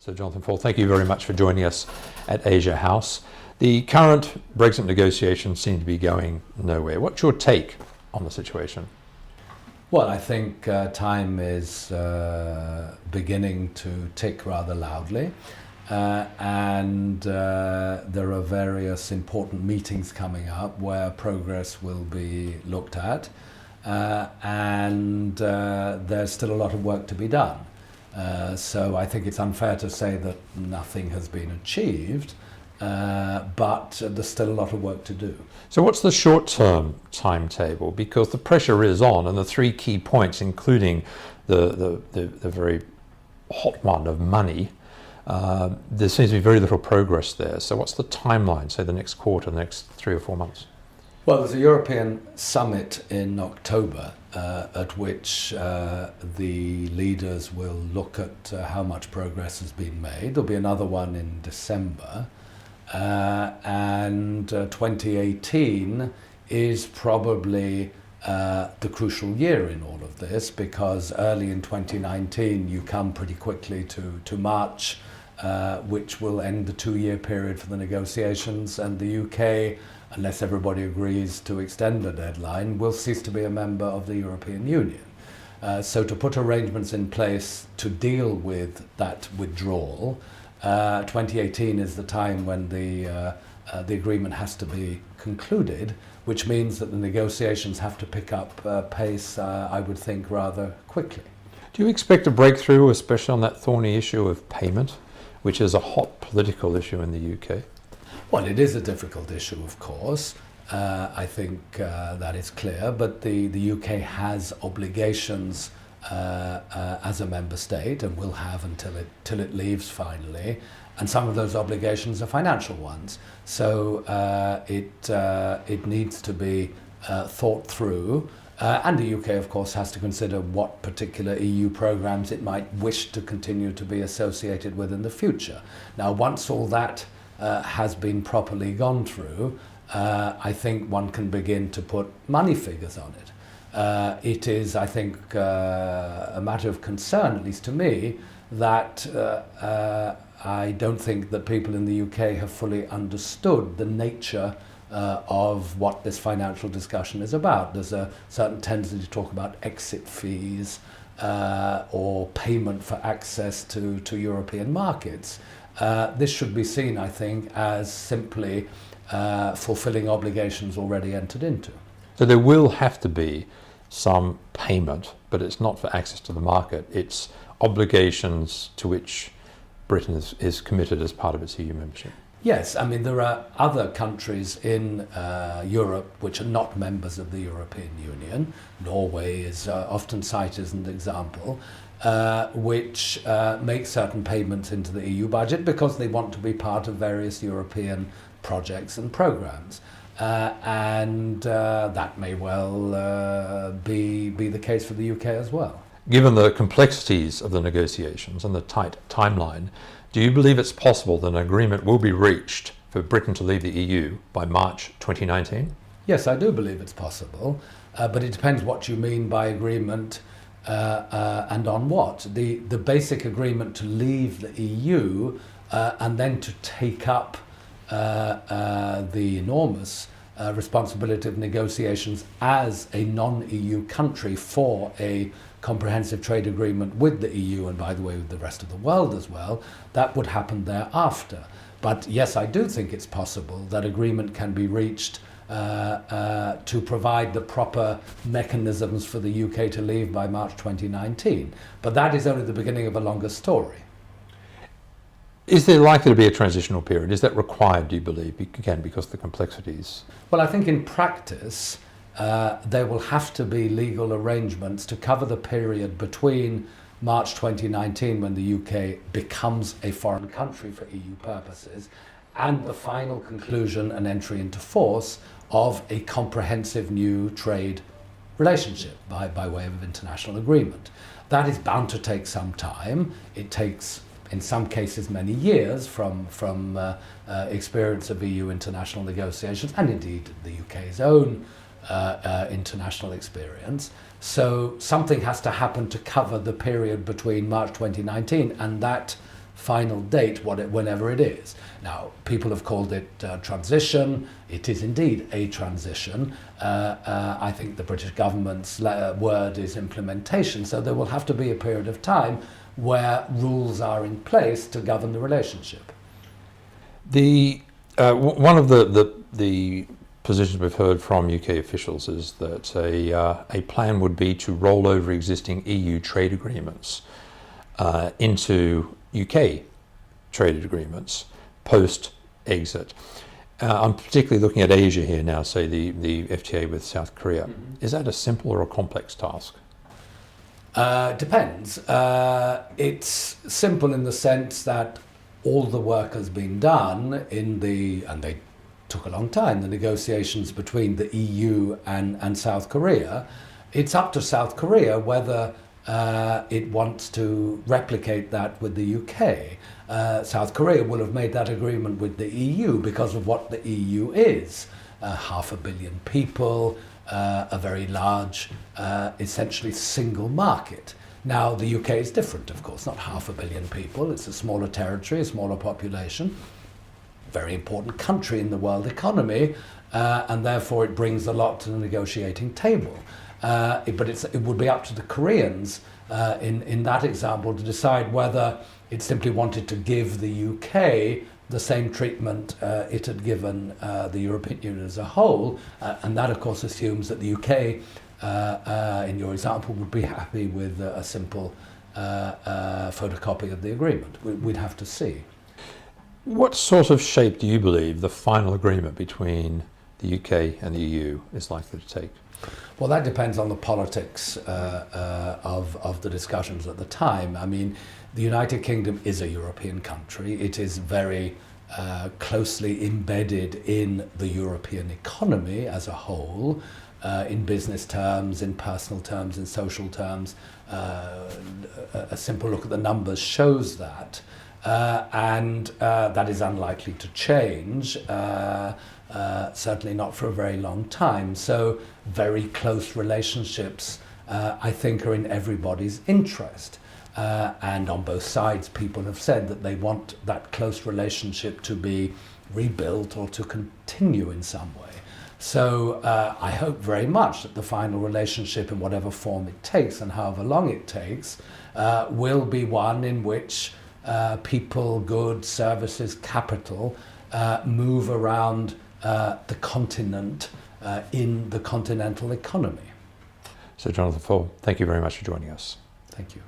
Sir Jonathan Faull, thank you very much for joining us at Asia House. The current Brexit negotiations seem to be going nowhere. What's your take on the situation? Well, I think time is beginning to tick rather loudly, and there are various important meetings coming up where progress will be looked at, and there's still a lot of work to be done. So I think it's unfair to say that nothing has been achieved, but there's still a lot of work to do. So what's the short-term timetable? Because the pressure is on, and the three key points, including the very hot one of money, there seems to be very little progress there. So what's the timeline, say the next quarter, the next 3 or 4 months? Well, there's a European summit in October at which the leaders will look at how much progress has been made. There'll be another one in December, and 2018 is probably the crucial year in all of this, because early in 2019 you come pretty quickly to March, which will end the 2-year period for the negotiations, and the UK, unless everybody agrees to extend the deadline, will cease to be a member of the European Union. So to put arrangements in place to deal with that withdrawal, 2018 is the time when the agreement has to be concluded, which means that the negotiations have to pick up pace, I would think, rather quickly. Do you expect a breakthrough, especially on that thorny issue of payment, which is a hot political issue in the UK? Well, it is a difficult issue, of course. I think that is clear, but the UK has obligations as a member state, and will have till it leaves finally, and some of those obligations are financial ones. So it needs to be thought through, and the UK, of course, has to consider what particular EU programs it might wish to continue to be associated with in the future. Now, once all that has been properly gone through, I think one can begin to put money figures on it. It is, I think, a matter of concern, at least to me, that I don't think that people in the UK have fully understood the nature of what this financial discussion is about. There's a certain tendency to talk about exit fees or payment for access to European markets. This should be seen, I think, as simply fulfilling obligations already entered into. So there will have to be some payment, but it's not for access to the market. It's obligations to which Britain is committed as part of its EU membership. Yes, I mean, there are other countries in Europe which are not members of the European Union. Norway is often cited as an example, which make certain payments into the EU budget because they want to be part of various European projects and programs. And that may well be the case for the UK as well. Given the complexities of the negotiations and the tight timeline, do you believe it's possible that an agreement will be reached for Britain to leave the EU by March 2019? Yes, I do believe it's possible, but it depends what you mean by agreement and on what. The basic agreement to leave the EU and then to take up the enormous responsibility of negotiations as a non-EU country for a comprehensive trade agreement with the EU, and by the way with the rest of the world as well, that would happen thereafter. But yes, I do think it's possible that agreement can be reached to provide the proper mechanisms for the UK to leave by March 2019. But that is only the beginning of a longer story. Is there likely to be a transitional period? Is that required, do you believe, again, because of the complexities? Well, I think in practice, there will have to be legal arrangements to cover the period between March 2019, when the UK becomes a foreign country for EU purposes, and the final conclusion and entry into force of a comprehensive new trade relationship by way of international agreement. That is bound to take some time. It takes, in some cases, many years from experience of EU international negotiations, and indeed the UK's own international experience. So something has to happen to cover the period between March 2019 and that final date, whenever it is. Now, people have called it transition. It is indeed a transition. I think the British government's word is implementation, so there will have to be a period of time where rules are in place to govern the relationship. One of the positions we've heard from UK officials is that a plan would be to roll over existing EU trade agreements into UK trade agreements post-exit. I'm particularly looking at Asia here now, say the FTA with South Korea. Mm-hmm. Is that a simple or a complex task? Depends. It's simple in the sense that all the work has been done and they took a long time, the negotiations between the EU and South Korea. It's up to South Korea whether it wants to replicate that with the UK. South Korea will have made that agreement with the EU because of what the EU is. 500 million people, a very large, essentially single market. Now, the UK is different, of course, not 500 million people. It's a smaller territory, a smaller population, very important country in the world economy, and therefore it brings a lot to the negotiating table. But it would be up to the Koreans in that example to decide whether it simply wanted to give the UK the same treatment it had given the European Union as a whole, and that of course assumes that the UK, in your example, would be happy with a simple photocopy of the agreement. We'd have to see. What sort of shape do you believe the final agreement between the UK and the EU is likely to take? Well, that depends on the politics of the discussions at the time. I mean, the United Kingdom is a European country. It is very closely embedded in the European economy as a whole, in business terms, in personal terms, in social terms. A simple look at the numbers shows that. And that is unlikely to change, certainly not for a very long time. So very close relationships, I think, are in everybody's interest. And on both sides, people have said that they want that close relationship to be rebuilt or to continue in some way. So I hope very much that the final relationship, in whatever form it takes and however long it takes, will be one in which people, goods, services, capital move around the continent in the continental economy. Sir Jonathan Faull, thank you very much for joining us. Thank you.